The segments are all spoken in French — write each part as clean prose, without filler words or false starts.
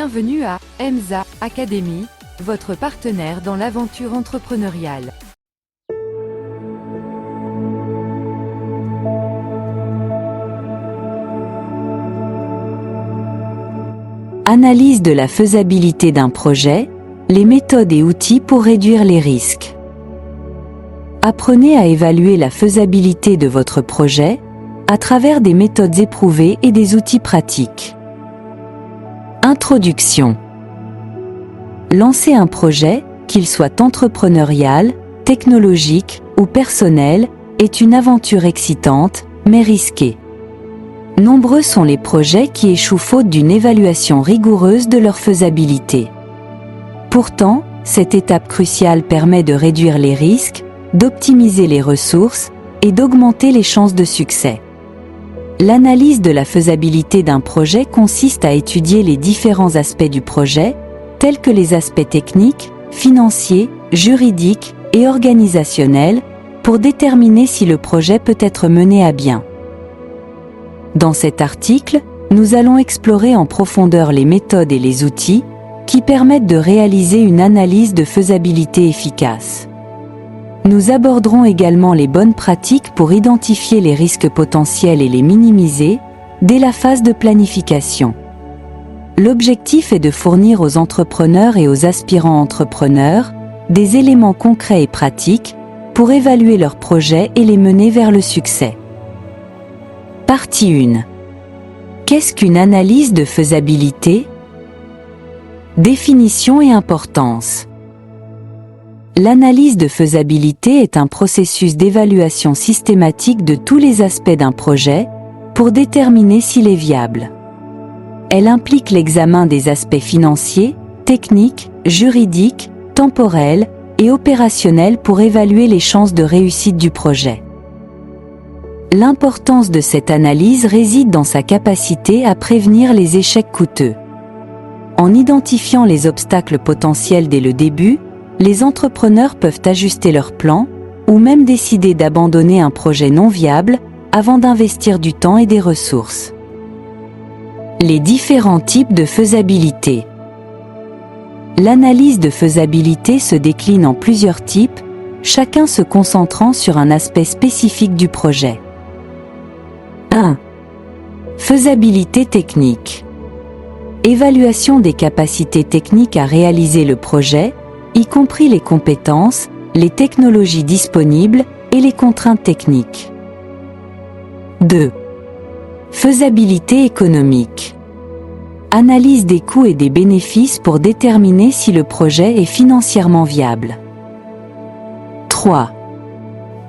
Bienvenue à EMSA Academy, votre partenaire dans l'aventure entrepreneuriale. Analyse de la faisabilité d'un projet, les méthodes et outils pour réduire les risques. Apprenez à évaluer la faisabilité de votre projet à travers des méthodes éprouvées et des outils pratiques. Introduction. Lancer un projet, qu'il soit entrepreneurial, technologique ou personnel, est une aventure excitante, mais risquée. Nombreux sont les projets qui échouent faute d'une évaluation rigoureuse de leur faisabilité. Pourtant, cette étape cruciale permet de réduire les risques, d'optimiser les ressources et d'augmenter les chances de succès. L'analyse de la faisabilité d'un projet consiste à étudier les différents aspects du projet, tels que les aspects techniques, financiers, juridiques et organisationnels, pour déterminer si le projet peut être mené à bien. Dans cet article, nous allons explorer en profondeur les méthodes et les outils qui permettent de réaliser une analyse de faisabilité efficace. Nous aborderons également les bonnes pratiques pour identifier les risques potentiels et les minimiser, dès la phase de planification. L'objectif est de fournir aux entrepreneurs et aux aspirants entrepreneurs des éléments concrets et pratiques pour évaluer leurs projets et les mener vers le succès. Partie 1. Qu'est-ce qu'une analyse de faisabilité ? Définition et importance. L'analyse de faisabilité est un processus d'évaluation systématique de tous les aspects d'un projet pour déterminer s'il est viable. Elle implique l'examen des aspects financiers, techniques, juridiques, temporels et opérationnels pour évaluer les chances de réussite du projet. L'importance de cette analyse réside dans sa capacité à prévenir les échecs coûteux. En identifiant les obstacles potentiels dès le début, les entrepreneurs peuvent ajuster leur plan ou même décider d'abandonner un projet non viable avant d'investir du temps et des ressources. Les différents types de faisabilité. L'analyse de faisabilité se décline en plusieurs types, chacun se concentrant sur un aspect spécifique du projet. 1. Faisabilité technique. Évaluation des capacités techniques à réaliser le projet, y compris les compétences, les technologies disponibles et les contraintes techniques. 2. Faisabilité économique. Analyse des coûts et des bénéfices pour déterminer si le projet est financièrement viable. 3.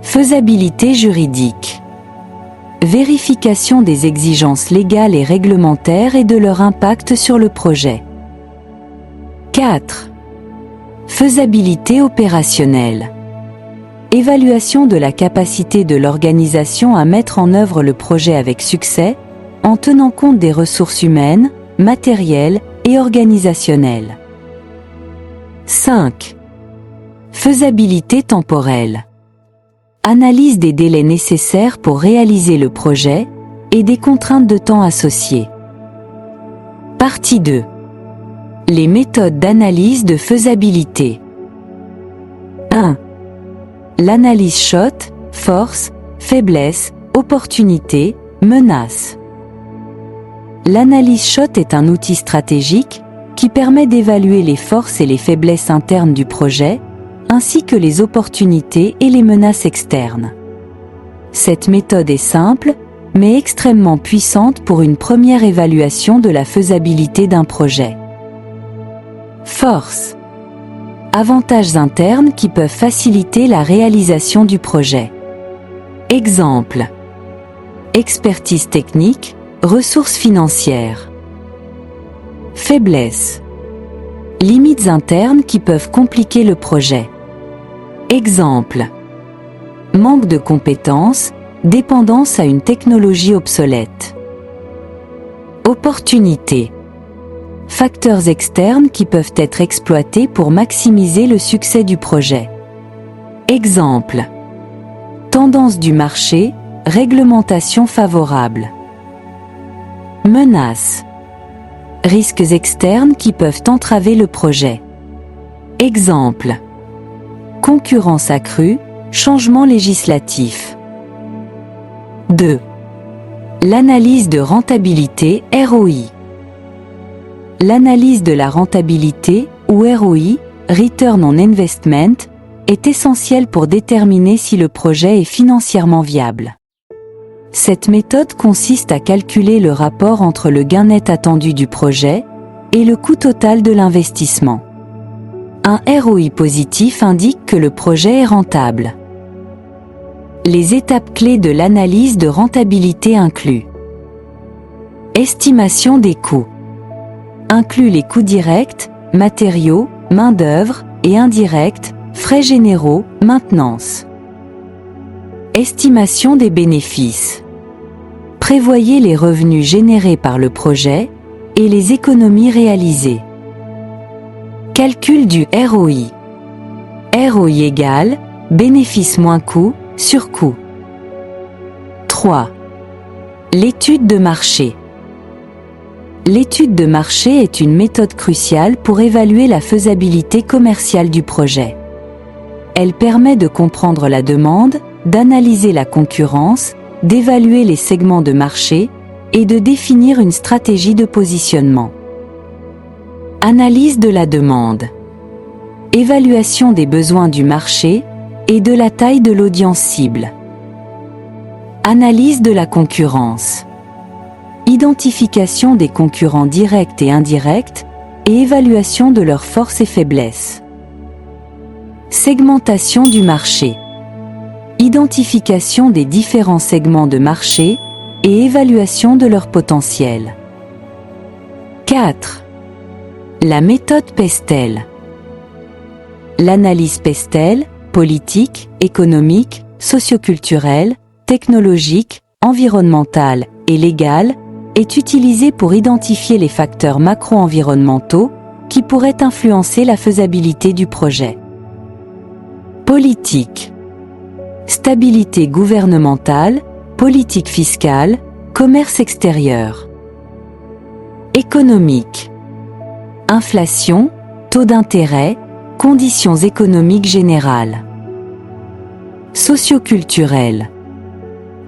Faisabilité juridique. Vérification des exigences légales et réglementaires et de leur impact sur le projet. 4. Faisabilité opérationnelle. Évaluation de la capacité de l'organisation à mettre en œuvre le projet avec succès, en tenant compte des ressources humaines, matérielles et organisationnelles. 5. Faisabilité temporelle. Analyse des délais nécessaires pour réaliser le projet et des contraintes de temps associées. Partie 2. Les méthodes d'analyse de faisabilité. 1. L'analyse SWOT, force, faiblesse, opportunité, menace. L'analyse SWOT est un outil stratégique qui permet d'évaluer les forces et les faiblesses internes du projet, ainsi que les opportunités et les menaces externes. Cette méthode est simple, mais extrêmement puissante pour une première évaluation de la faisabilité d'un projet. Force. Avantages internes qui peuvent faciliter la réalisation du projet. Exemple. Expertise technique, ressources financières. Faiblesse. Limites internes qui peuvent compliquer le projet. Exemple. Manque de compétences, dépendance à une technologie obsolète. Opportunité. Facteurs externes qui peuvent être exploités pour maximiser le succès du projet. Exemple. Tendance du marché, réglementation favorable. Menace. risques externes qui peuvent entraver le projet. Exemple. Concurrence accrue, changement législatif. 2. L'analyse de rentabilité ROI. L'analyse de la rentabilité, ou ROI, Return on Investment, est essentielle pour déterminer si le projet est financièrement viable. Cette méthode consiste à calculer le rapport entre le gain net attendu du projet et le coût total de l'investissement. Un ROI positif indique que le projet est rentable. Les étapes clés de l'analyse de rentabilité incluent: estimation des coûts. Inclut les coûts directs, matériaux, main-d'œuvre, et indirects, frais généraux, maintenance. Estimation des bénéfices. Prévoyez les revenus générés par le projet et les économies réalisées. Calcul du ROI. ROI égale bénéfice moins coût sur coût. 3. L'étude de marché. L'étude de marché est une méthode cruciale pour évaluer la faisabilité commerciale du projet. Elle permet de comprendre la demande, d'analyser la concurrence, d'évaluer les segments de marché et de définir une stratégie de positionnement. Analyse de la demande. Évaluation des besoins du marché et de la taille de l'audience cible. Analyse de la concurrence. Identification des concurrents directs et indirects et évaluation de leurs forces et faiblesses. Segmentation du marché. Identification des différents segments de marché et évaluation de leur potentiel. 4. La méthode Pestel. L'analyse Pestel, politique, économique, socioculturelle, technologique, environnementale et légale, est utilisée pour identifier les facteurs macro-environnementaux qui pourraient influencer la faisabilité du projet. Politique. Stabilité gouvernementale, politique fiscale, commerce extérieur. Économique. Inflation, taux d'intérêt, conditions économiques générales. Socioculturelle.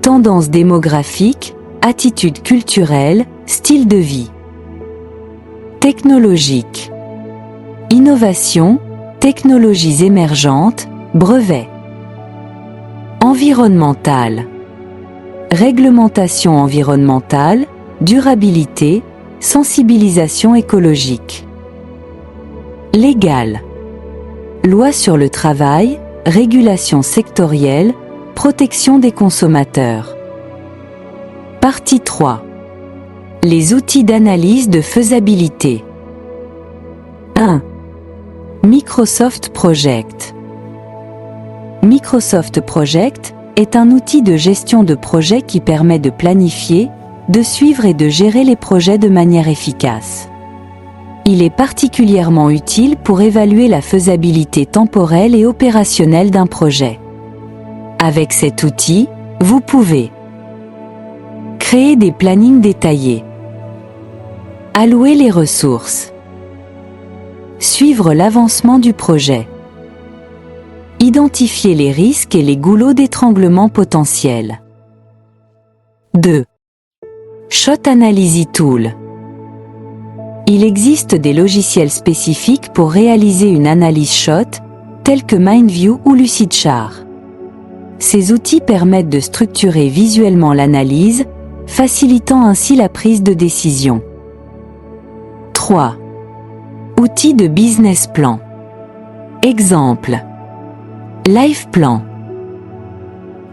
Tendances démographiques, attitudes culturelles, style de vie. Technologique. Innovation, technologies émergentes, brevets. Environnemental. Réglementation environnementale, durabilité, sensibilisation écologique. Légal. Loi sur le travail, régulation sectorielle, protection des consommateurs. Partie 3. Les outils d'analyse de faisabilité. 1. Microsoft Project. Microsoft Project est un outil de gestion de projet qui permet de planifier, de suivre et de gérer les projets de manière efficace. Il est particulièrement utile pour évaluer la faisabilité temporelle et opérationnelle d'un projet. Avec cet outil, vous pouvez créer des plannings détaillés, allouer les ressources, suivre l'avancement du projet, identifier les risques et les goulots d'étranglement potentiels. 2. SWOT Analysis Tool. Il existe des logiciels spécifiques pour réaliser une analyse SWOT, tels que MindView ou Lucidchart. Ces outils permettent de structurer visuellement l'analyse, facilitant ainsi la prise de décision. 3. Outils de business plan. Exemple. LivePlan.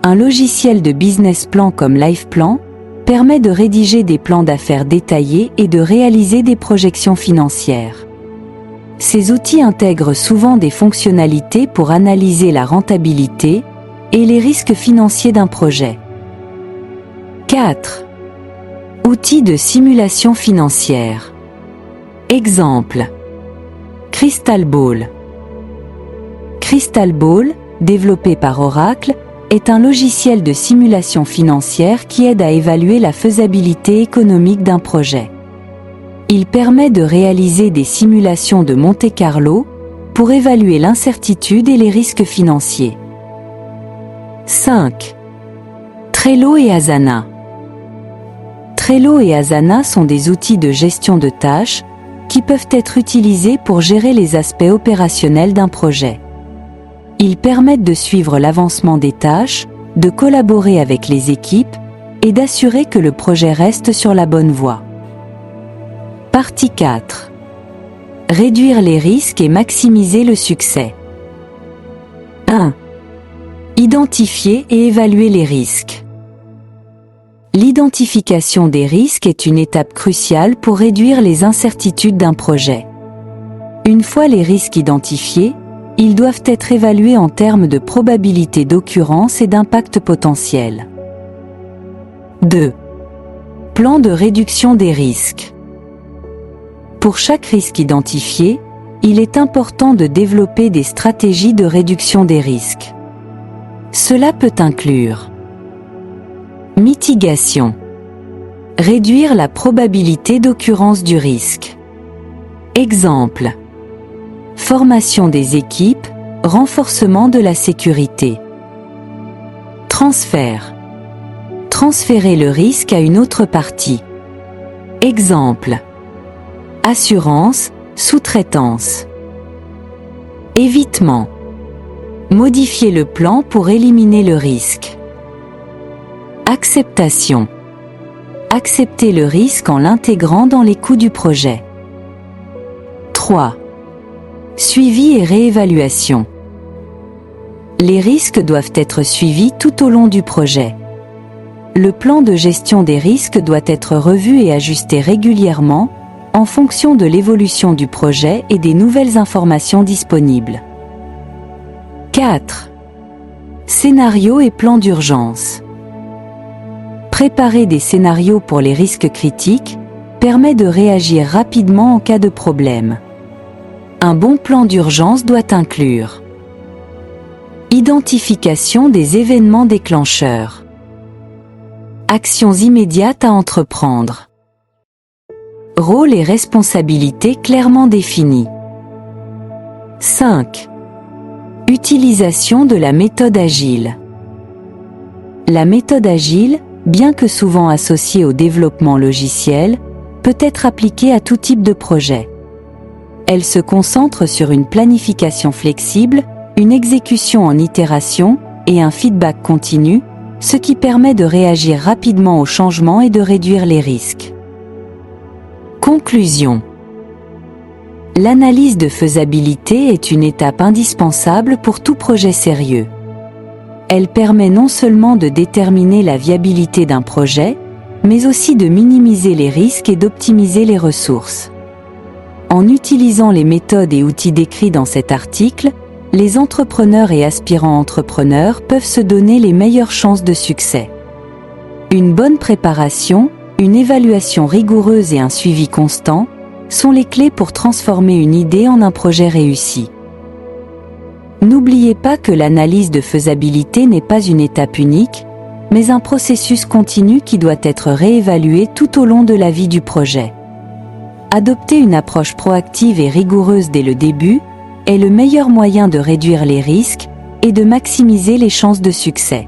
Un logiciel de business plan comme LivePlan permet de rédiger des plans d'affaires détaillés et de réaliser des projections financières. Ces outils intègrent souvent des fonctionnalités pour analyser la rentabilité et les risques financiers d'un projet. 4. Outils de simulation financière. Exemple. Crystal Ball. Crystal Ball, développé par Oracle, est un logiciel de simulation financière qui aide à évaluer la faisabilité économique d'un projet. Il permet de réaliser des simulations de Monte-Carlo pour évaluer l'incertitude et les risques financiers. 5. Trello et Asana. Trello et Asana sont des outils de gestion de tâches qui peuvent être utilisés pour gérer les aspects opérationnels d'un projet. Ils permettent de suivre l'avancement des tâches, de collaborer avec les équipes et d'assurer que le projet reste sur la bonne voie. Partie 4. Réduire les risques et maximiser le succès. 1. Identifier et évaluer les risques. L'identification des risques est une étape cruciale pour réduire les incertitudes d'un projet. Une fois les risques identifiés, ils doivent être évalués en termes de probabilité d'occurrence et d'impact potentiel. 2. Plan de réduction des risques. Pour chaque risque identifié, il est important de développer des stratégies de réduction des risques. Cela peut inclure mitigation. Réduire la probabilité d'occurrence du risque. Exemple. Formation des équipes, renforcement de la sécurité. Transfert. Transférer le risque à une autre partie. Exemple. Assurance, sous-traitance. Évitement. Modifier le plan pour éliminer le risque. Acceptation. Accepter le risque en l'intégrant dans les coûts du projet. 3. Suivi et réévaluation. Les risques doivent être suivis tout au long du projet. Le plan de gestion des risques doit être revu et ajusté régulièrement en fonction de l'évolution du projet et des nouvelles informations disponibles. 4. Scénario et plan d'urgence. Préparer des scénarios pour les risques critiques permet de réagir rapidement en cas de problème. Un bon plan d'urgence doit inclure identification des événements déclencheurs. Actions immédiates à entreprendre. Rôle et responsabilités clairement définis. 5. Utilisation de la méthode agile. La méthode agile, bien que souvent associée au développement logiciel, peut être appliquée à tout type de projet. Elle se concentre sur une planification flexible, une exécution en itération et un feedback continu, ce qui permet de réagir rapidement aux changements et de réduire les risques. Conclusion. L'analyse de faisabilité est une étape indispensable pour tout projet sérieux. Elle permet non seulement de déterminer la viabilité d'un projet, mais aussi de minimiser les risques et d'optimiser les ressources. En utilisant les méthodes et outils décrits dans cet article, les entrepreneurs et aspirants entrepreneurs peuvent se donner les meilleures chances de succès. Une bonne préparation, une évaluation rigoureuse et un suivi constant sont les clés pour transformer une idée en un projet réussi. N'oubliez pas que l'analyse de faisabilité n'est pas une étape unique, mais un processus continu qui doit être réévalué tout au long de la vie du projet. Adopter une approche proactive et rigoureuse dès le début est le meilleur moyen de réduire les risques et de maximiser les chances de succès.